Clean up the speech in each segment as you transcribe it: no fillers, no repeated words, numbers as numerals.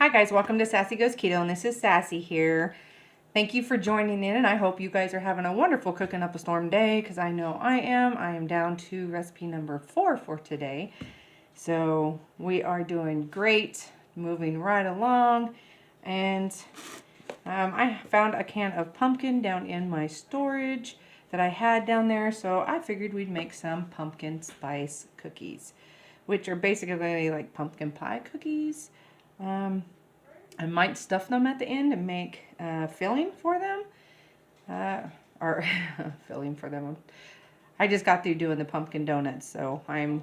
Hi guys, welcome to Sassy Goes Keto, and this is Sassy here. Thank you for joining in, and I hope you guys are having a wonderful cooking up a storm day, because I know I am. I am down to recipe number 4 for today. So we are doing great, moving right along, and I found a can of pumpkin down in my storage that I had down there, so I figured we'd make some pumpkin spice cookies, which are basically like pumpkin pie cookies. I might stuff them at the end and make filling for them. Or filling for them. I just got through doing the pumpkin donuts, so I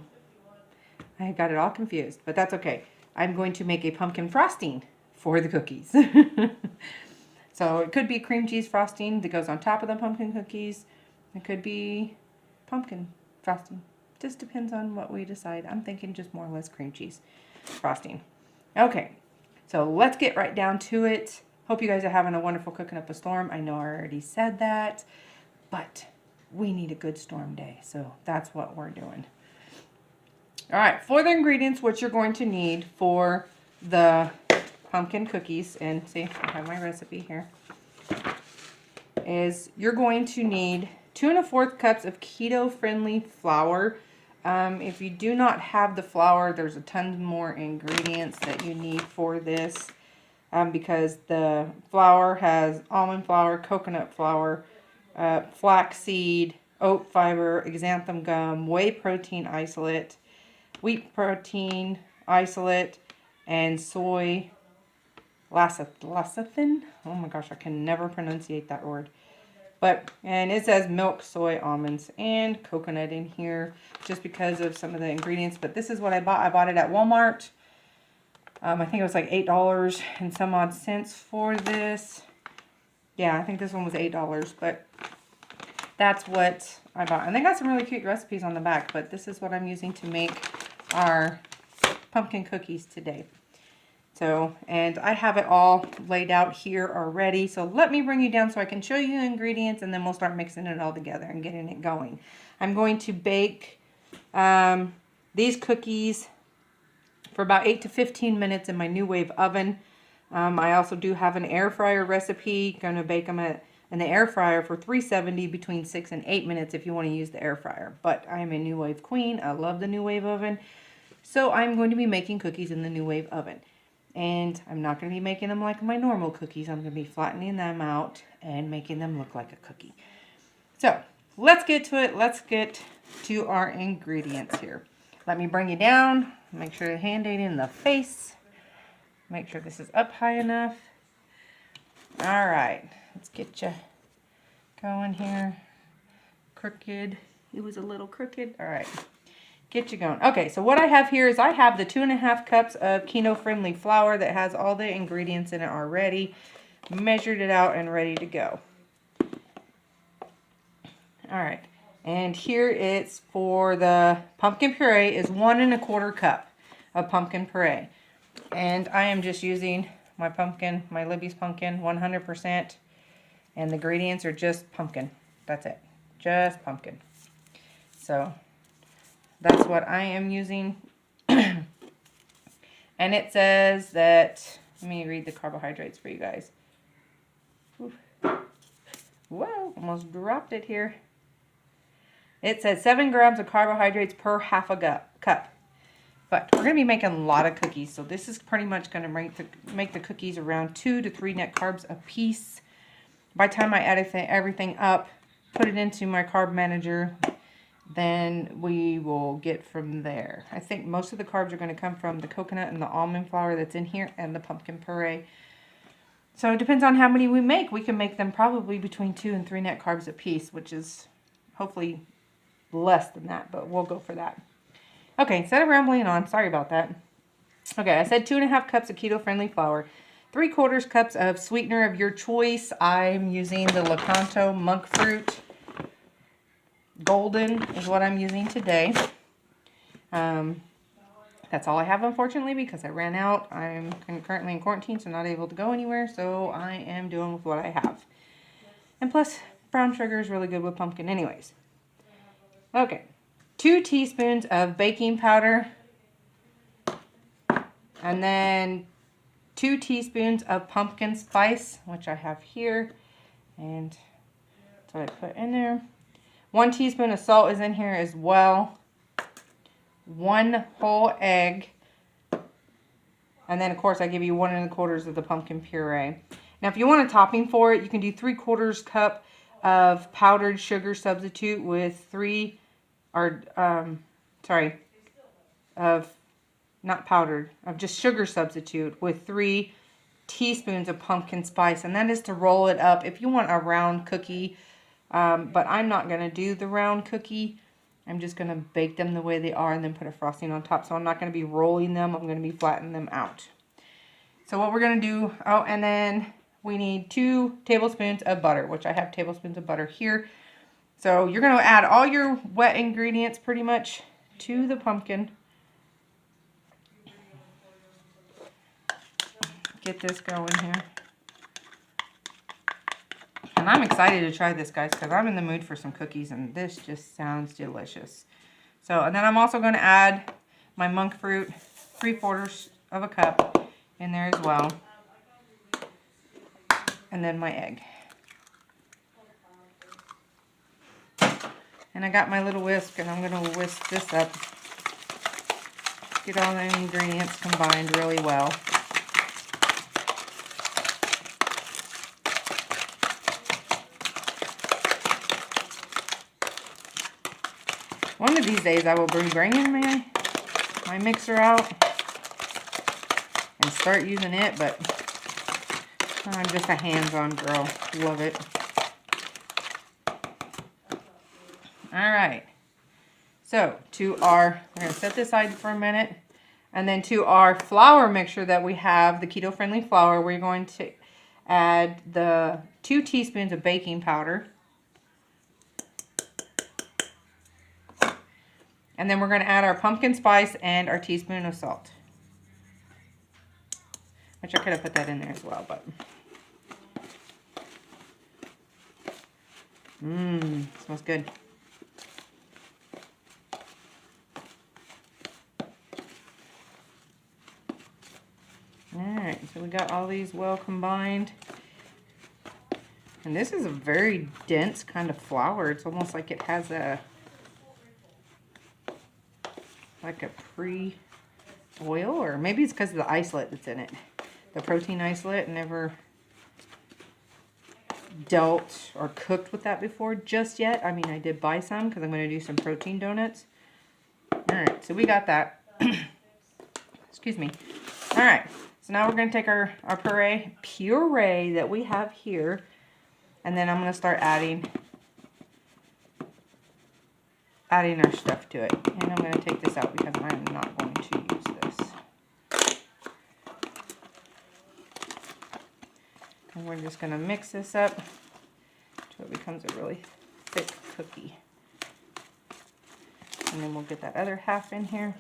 got it all confused, but that's okay. I'm going to make a pumpkin frosting for the cookies. So it could be cream cheese frosting that goes on top of the pumpkin cookies. It could be pumpkin frosting. Just depends on what we decide. I'm thinking just more or less cream cheese frosting. Okay, so let's get right down to it. Hope you guys are having a wonderful cooking up a storm. I know I already said that, but we need a good storm day, so that's what we're doing. All right, for the ingredients, what you're going to need for the pumpkin cookies, and see, I have my recipe here, is you're going to need 2 1/4 cups of keto-friendly flour. If you do not have the flour, there's a ton more ingredients that you need for this, because the flour has almond flour, coconut flour, flaxseed, oat fiber, xanthan gum, whey protein isolate, wheat protein isolate, and soy lecithin. Oh my gosh, I can never pronunciate that word. And it says milk, soy, almonds, and coconut in here just because of some of the ingredients. But this is what I bought. I bought it at Walmart. I think it was like $8 and some odd cents for this. Yeah, I think this one was $8, but that's what I bought. And they got some really cute recipes on the back, but this is what I'm using to make our pumpkin cookies today. So, and I have it all laid out here already. So let me bring you down so I can show you the ingredients, and then we'll start mixing it all together and getting it going. I'm going to bake these cookies for about 8 to 15 minutes in my New Wave oven. I also do have an air fryer recipe. Going to bake them in the air fryer for 370 between 6 and 8 minutes if you want to use the air fryer. But I'm a New Wave queen. I love the New Wave oven. So I'm going to be making cookies in the New Wave oven. And I'm not going to be making them like my normal cookies. I'm going to be flattening them out and making them look like a cookie. So let's get to it. Let's get to our ingredients here. Let me bring you down. Make sure the hand ain't in the face. Make sure this is up high enough. All right. Let's get you going here. Crooked. It was a little crooked. All right. Get you going. Okay, so what I have here is I have the 2 1/2 cups of keto-friendly flour that has all the ingredients in it already. Measured it out and ready to go. All right, and here it's for the pumpkin puree is 1 1/4 cup of pumpkin puree. And I am just using my pumpkin, my Libby's pumpkin, 100%. And the ingredients are just pumpkin. That's it. Just pumpkin. So that's what I am using. And it says that, let me read the carbohydrates for you guys. Whoa, almost dropped it here. It says 7 grams of carbohydrates per half a cup. But we're going to be making a lot of cookies, so this is pretty much going to make the cookies around 2 to 3 net carbs a piece. By the time I add everything up, put it into my carb manager, then we will get from there. I think most of the carbs are going to come from the coconut and the almond flour that's in here and the pumpkin puree. So it depends on how many we make. We can make them probably between 2 and 3 net carbs a piece, which is hopefully less than that, but we'll go for that. Okay, instead of rambling on, sorry about that. Okay, I said 2 1/2 cups of keto-friendly flour, 3/4 cups of sweetener of your choice. I'm using the Lakanto monkfruit. Golden is what I'm using today. That's all I have, unfortunately, because I ran out. I'm currently in quarantine, so not able to go anywhere, so I am doing with what I have. And plus, brown sugar is really good with pumpkin anyways. Okay, 2 teaspoons of baking powder, and then 2 teaspoons of pumpkin spice, which I have here, and that's what I put in there. 1 teaspoon of salt is in here as well. 1 whole egg. And then, of course, I give you 1 1/4 of the pumpkin puree. Now, if you want a topping for it, you can do 3/4 cup of powdered sugar substitute with not powdered, of just sugar substitute with 3 teaspoons of pumpkin spice. And that is to roll it up if you want a round cookie. But I'm not going to do the round cookie. I'm just going to bake them the way they are and then put a frosting on top. So I'm not going to be rolling them. I'm going to be flattening them out. So what we're going to do, and then we need 2 tablespoons of butter, which I have tablespoons of butter here. So you're going to add all your wet ingredients pretty much to the pumpkin. Get this going here. And I'm excited to try this, guys, because I'm in the mood for some cookies, and this just sounds delicious. So, and then I'm also going to add my monk fruit, 3/4 of a cup in there as well. And then my egg. And I got my little whisk, and I'm going to whisk this up. Get all the ingredients combined really well. One of these days I will be bringing my mixer out and start using it, but I'm just a hands-on girl. Love it. Alright, so we're going to set this aside for a minute, and then to our flour mixture that we have, the keto-friendly flour, we're going to add the 2 teaspoons of baking powder. And then we're going to add our pumpkin spice and our teaspoon of salt. Which I could have put that in there as well, but... smells good. Alright, so we got all these well combined. And this is a very dense kind of flour. It's almost like it has a pre-oil, or maybe it's because of the isolate that's in it. The protein isolate, never dealt or cooked with that before just yet. I mean, I did buy some because I'm going to do some protein donuts. Alright, so we got that. Excuse me. Alright, so now we're going to take our puree that we have here, and then I'm going to start adding our stuff to it. And I'm going to take this out because I'm not going to use this. And we're just going to mix this up until it becomes a really thick cookie. And then we'll get that other half in here.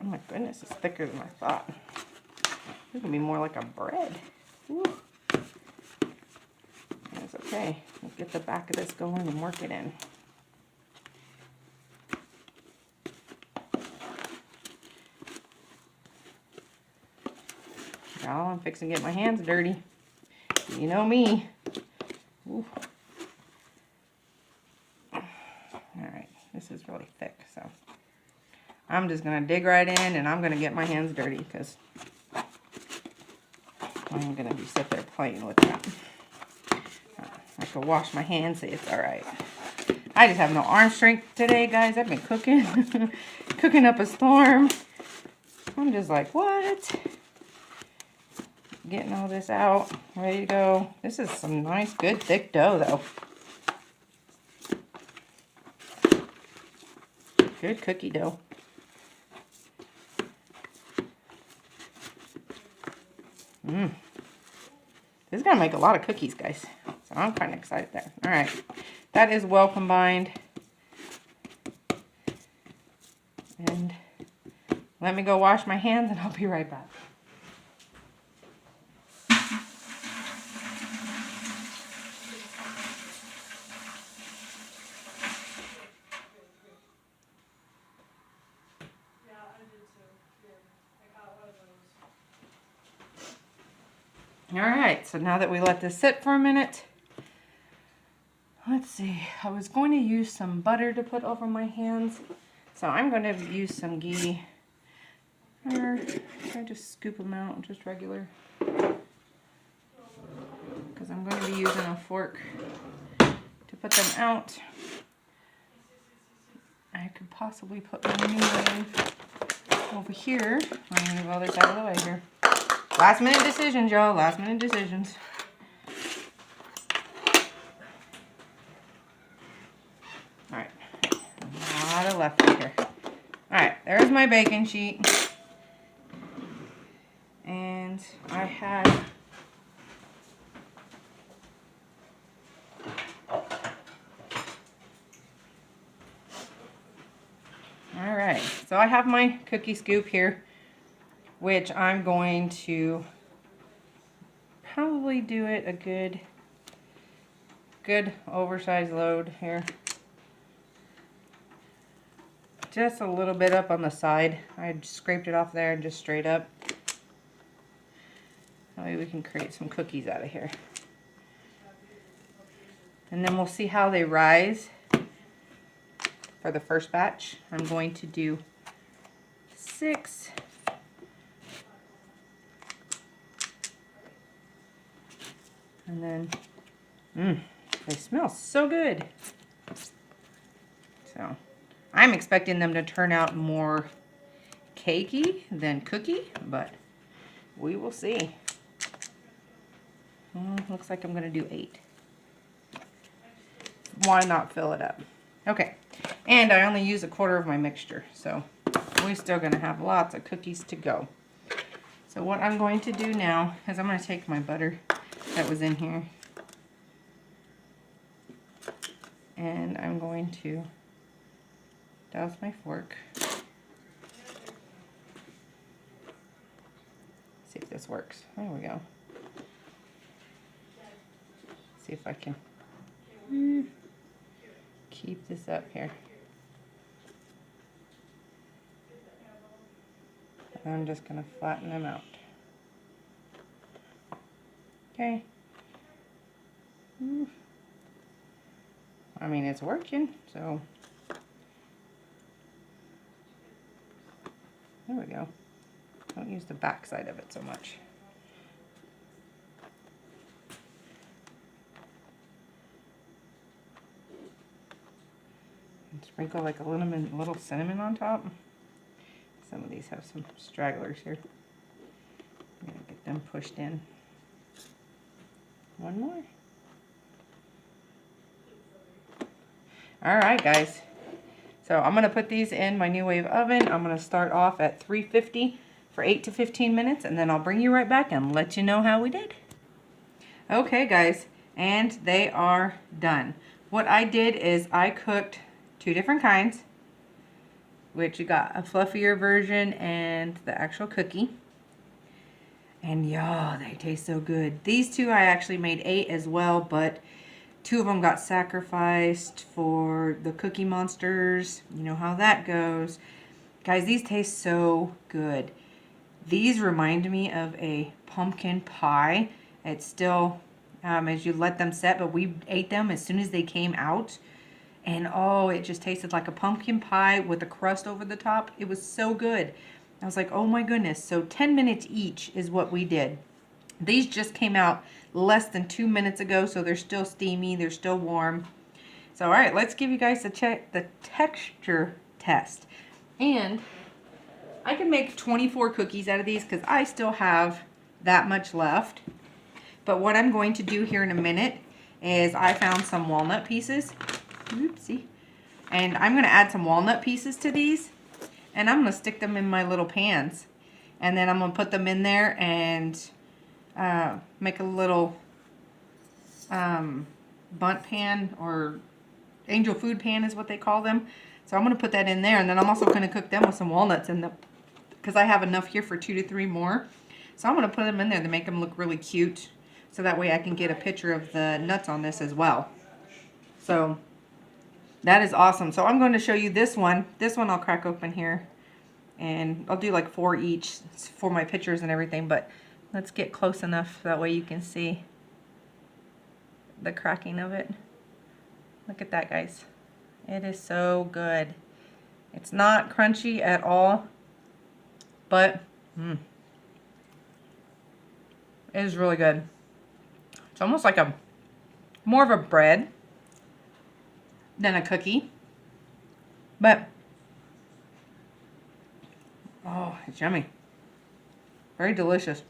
Oh my goodness, it's thicker than I thought. It's gonna be more like a bread. Woo. That's okay. We'll get the back of this going and work it in. Now I'm fixing to get my hands dirty. You know me. Ooh. Alright, this is really thick, so I'm just going to dig right in, and I'm going to get my hands dirty because I'm going to be sit there playing with that. I could wash my hands, say it's alright. I just have no arm strength today, guys. I've been cooking, cooking up a storm. I'm just like, what? Getting all this out, ready to go. This is some nice, good, thick dough, though. Good cookie dough. This is going to make a lot of cookies, guys. So I'm kind of excited there. All right. That is well combined. And let me go wash my hands and I'll be right back. All right, so now that we let this sit for a minute, let's see. I was going to use some butter to put over my hands, so I'm going to use some ghee. Or I just scoop them out, just regular, because I'm going to be using a fork to put them out. I could possibly put my new wave over here. I'm going to move all this out of the way here. Last minute decisions, y'all. Last minute decisions. Alright. A lot of left here. Alright, there's my baking sheet. And I have alright, so I have my cookie scoop here, which I'm going to probably do it a good oversized load here. Just a little bit up on the side. I scraped it off there and just straight up. That way we can create some cookies out of here. And then we'll see how they rise for the first batch. I'm going to do 6. And then, they smell so good. So, I'm expecting them to turn out more cakey than cookie, but we will see. Looks like I'm going to do 8. Why not fill it up? Okay, and I only use 1/4 of my mixture, so we're still going to have lots of cookies to go. So what I'm going to do now is I'm going to take my butter that was in here, and I'm going to douse my fork. See if this works. There we go. See if I can keep this up here. And I'm just going to flatten them out. Okay. I mean, it's working, so there we go. Don't use the back side of it so much. And sprinkle like a little cinnamon on top. Some of these have some stragglers here. I'm going to get them pushed in. One more. Alright guys, so I'm going to put these in my new wave oven. I'm going to start off at 350 for 8 to 15 minutes, and then I'll bring you right back and let you know how we did. Okay guys, and they are done. What I did is I cooked 2 different kinds, which you got a fluffier version and the actual cookie. And y'all, they taste so good. These 2 I actually made 8 as well, but 2 of them got sacrificed for the Cookie Monsters. You know how that goes. Guys, these taste so good. These remind me of a pumpkin pie. It's still, as you let them set, but we ate them as soon as they came out. And oh, it just tasted like a pumpkin pie with a crust over the top. It was so good. I was like, oh my goodness. So 10 minutes each is what we did. These just came out less than 2 minutes ago, so they're still steamy, they're still warm. So all right, let's give you guys the texture test. And I can make 24 cookies out of these because I still have that much left. But what I'm going to do here in a minute is I found some walnut pieces. Oopsie. And I'm going to add some walnut pieces to these, and I'm going to stick them in my little pans. And then I'm going to put them in there and make a little bundt pan, or angel food pan is what they call them. So I'm going to put that in there, and then I'm also going to cook them with some walnuts in them, because I have enough here for 2 to 3 more. So I'm going to put them in there to make them look really cute, so that way I can get a picture of the nuts on this as well. So that is awesome. So I'm going to show you this one. This one I'll crack open here, and I'll do like 4 each for my pictures and everything, but let's get close enough so that way you can see the cracking of it. Look at that, guys. It is so good. It's not crunchy at all, but it is really good. It's almost like more of a bread than a cookie, but oh, it's yummy. Very delicious.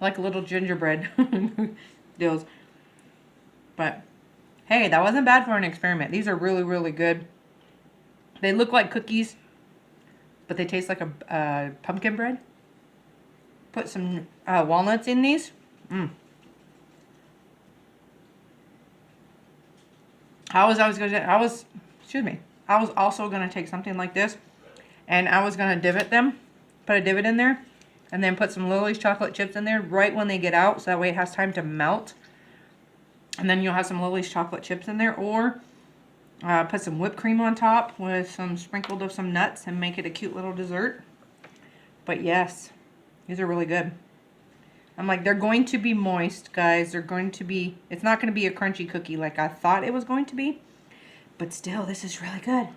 Like little gingerbread deals. But hey, that wasn't bad for an experiment. These are really, really good. They look like cookies, but they taste like a pumpkin bread. Put some walnuts in these. I was also gonna take something like this, and I was gonna put a divot in there, and then put some Lily's chocolate chips in there right when they get out, so that way it has time to melt. And then you'll have some Lily's chocolate chips in there, or put some whipped cream on top with some sprinkled of some nuts and make it a cute little dessert. But yes, these are really good. I'm like, they're going to be moist, guys. They're going to be, it's not going to be a crunchy cookie like I thought it was going to be. But still, this is really good.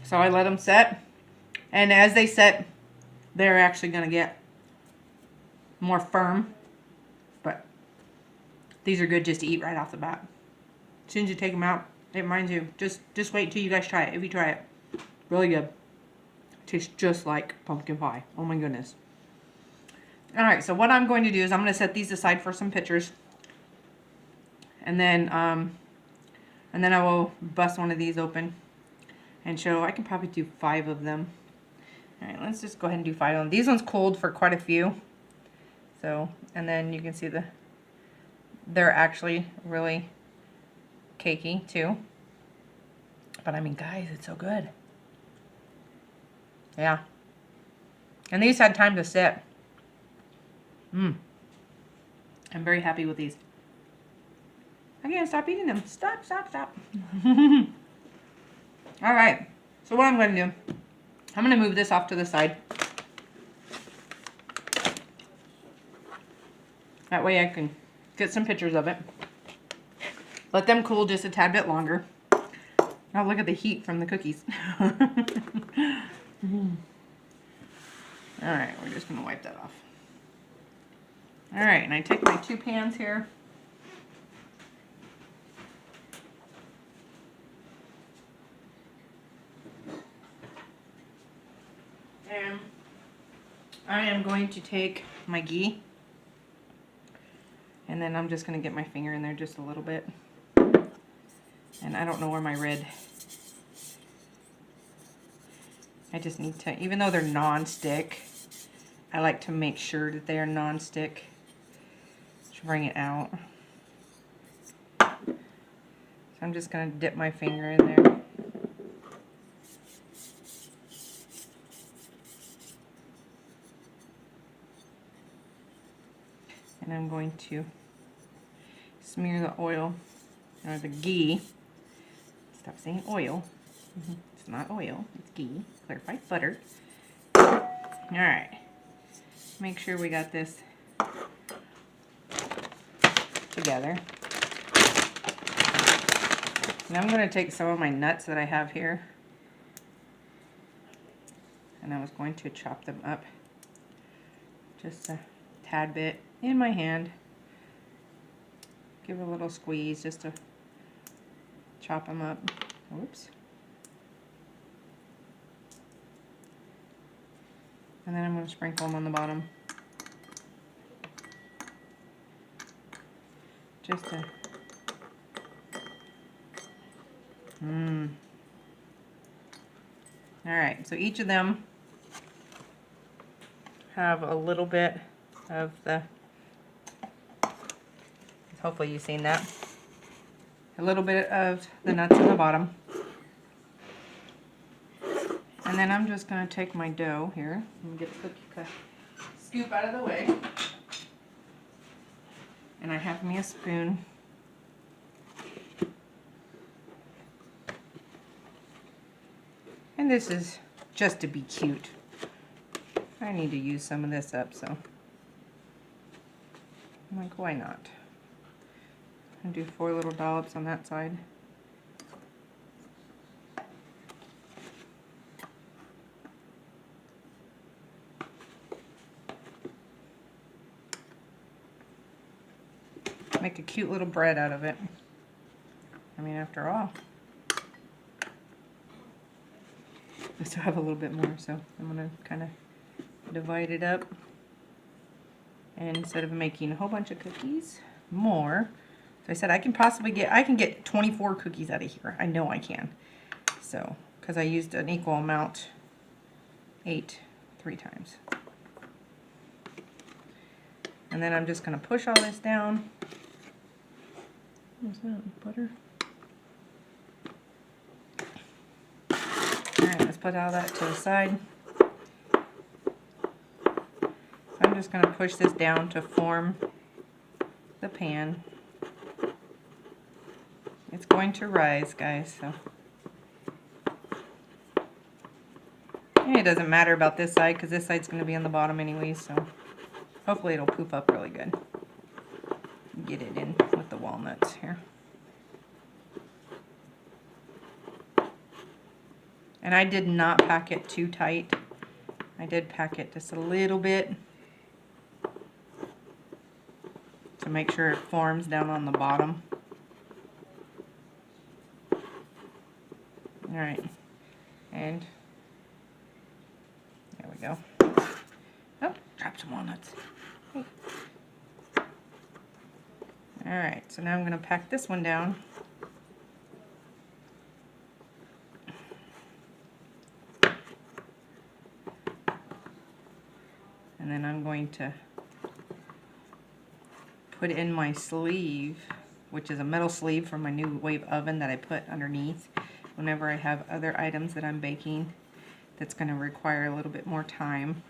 So I let them set. And as they set, they're actually going to get more firm. But these are good just to eat right off the bat. As soon as you take them out, it reminds you. Just wait till you guys try it. If you try it, really good. Tastes just like pumpkin pie. Oh my goodness. Alright, so what I'm going to do is I'm going to set these aside for some pictures. And then I will bust one of these open and show. I can probably do 5 of them. Alright, let's just go ahead and do 5 of them. These ones cold for quite a few. So, and then you can see they're actually really cakey too. But I mean, guys, it's so good. Yeah. And these had time to sit. I'm very happy with these. I can't stop eating them. Stop. Alright. So what I'm going to do, I'm going to move this off to the side. That way I can get some pictures of it. Let them cool just a tad bit longer. Now look at the heat from the cookies. Alright, we're just going to wipe that off. Alright, and I take my 2 pans here. And I am going to take my ghee. And then I'm just going to get my finger in there just a little bit. And I don't know where my red... I just need to, even though they're non-stick, I like to make sure that they are non-stick to bring it out. So I'm just going to dip my finger in there. And I'm going to smear the oil, or the ghee. Stop saying oil. It's not oil, it's ghee. Clarified butter. Alright. Make sure we got this together. And I'm going to take some of my nuts that I have here. And I was going to chop them up just a tad bit in my hand. Give it a little squeeze just to chop them up. Whoops. And then I'm going to sprinkle them on the bottom. Just to... Alright, so each of them have a little bit of the, hopefully you've seen that, a little bit of the nuts in the bottom. And then I'm just going to take my dough here and get the cookie scoop out of the way. And I have me a spoon. And this is just to be cute. I need to use some of this up, so I'm like, why not? I'll do 4 little dollops on that side. Make a cute little bread out of it. I mean, after all, I still have a little bit more, so I'm going to kind of divide it up. And instead of making a whole bunch of cookies, more. So I said I can get 24 cookies out of here. I know I can. So, because I used an equal amount, 8 3 times. And then I'm just going to push all this down. What's that? Butter? Alright, let's put all that to the side. I'm just going to push this down to form the pan. It's going to rise, guys, so. And it doesn't matter about this side because this side's going to be on the bottom anyway, so hopefully it'll poof up really good. Get it in with the walnuts here. And I did not pack it too tight. I did pack it just a little bit to make sure it forms down on the bottom. Alright, and there we go. Oh, dropped some walnuts. Hey. Alright, so now I'm going to pack this one down. And then I'm going to put in my sleeve, which is a metal sleeve from my new wave oven that I put underneath whenever I have other items that I'm baking that's going to require a little bit more time.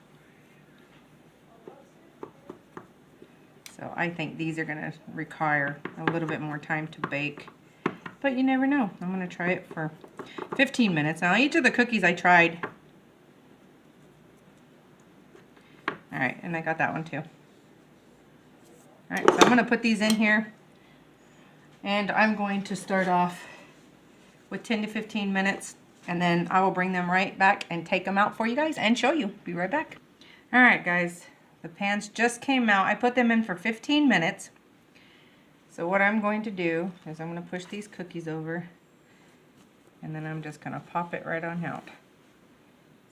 So I think these are going to require a little bit more time to bake, but you never know. I'm going to try it for 15 minutes. Now each of the cookies I tried. Alright, and I got that one too. Alright, so I'm going to put these in here, and I'm going to start off with 10 to 15 minutes, and then I will bring them right back and take them out for you guys and show you. Be right back. Alright guys, the pans just came out. I put them in for 15 minutes. So what I'm going to do is I'm going to push these cookies over, and then I'm just going to pop it right on out.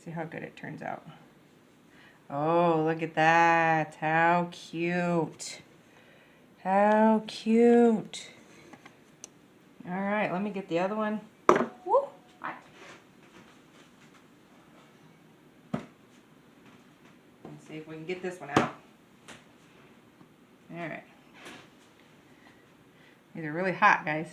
See how good it turns out. Oh, look at that. How cute. How cute. Alright, let me get the other one. Woo! Let's see if we can get this one out. Alright. These are really hot, guys.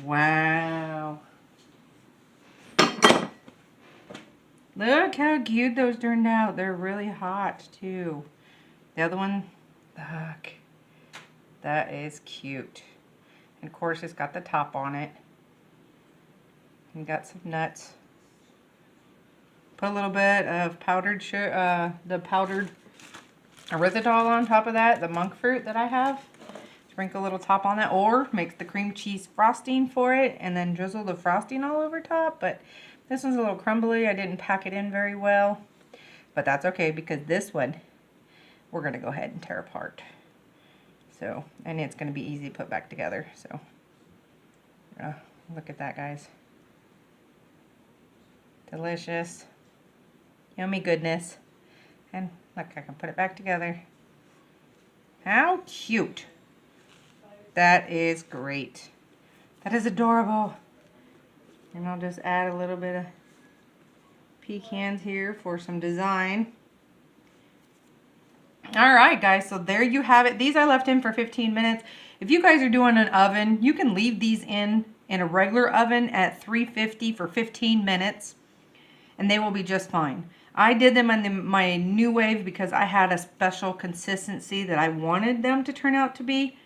Wow. Look how cute those turned out. They're really hot too. The other one, look. That is cute. And of course it's got the top on it. And got some nuts. Put a little bit of powdered sugar, the powdered erythritol on top of that, the monk fruit that I have. Sprinkle a little top on that, or make the cream cheese frosting for it and then drizzle the frosting all over top. But this one's a little crumbly. I didn't pack it in very well, but that's okay because this one we're going to go ahead and tear apart. So, and it's going to be easy to put back together. So, look at that, guys. Delicious. Yummy goodness. And look, I can put it back together. How cute. That is great. That is adorable. And I'll just add a little bit of pecans here for some design. Alright guys, so there you have it. These I left in for 15 minutes. If you guys are doing an oven, you can leave these in a regular oven at 350 for 15 minutes. And they will be just fine. I did them in my New Wave because I had a special consistency that I wanted them to turn out to be.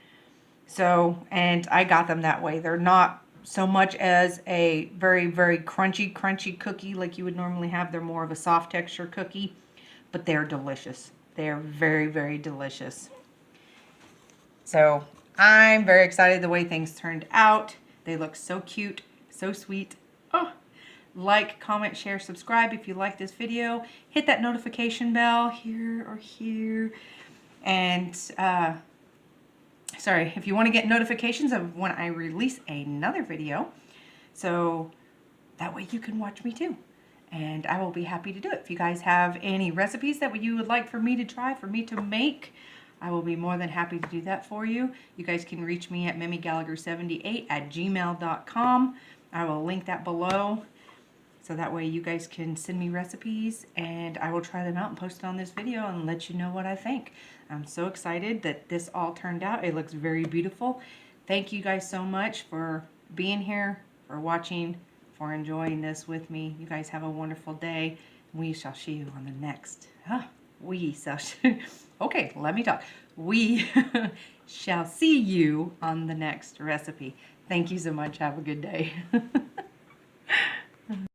So, and I got them that way. They're not so much as a very, very crunchy cookie like you would normally have. They're more of a soft texture cookie, but they're delicious. They're very, very delicious. So I'm very excited the way things turned out. They look so cute, so sweet. Oh, like, comment, share, subscribe if you like this video. Hit that notification bell here or here. And sorry, if you want to get notifications of when I release another video, so that way you can watch me too. And I will be happy to do it. If you guys have any recipes that you would like for me to try, for me to make, I will be more than happy to do that for you. You guys can reach me at mimigallagher78@gmail.com. I will link that below. So that way you guys can send me recipes and I will try them out and post it on this video and let you know what I think. I'm so excited that this all turned out. It looks very beautiful. Thank you guys so much for being here, for watching, for enjoying this with me. You guys have a wonderful day. We shall see you on the next. Okay, let me talk. We shall see you on the next recipe. Thank you so much. Have a good day.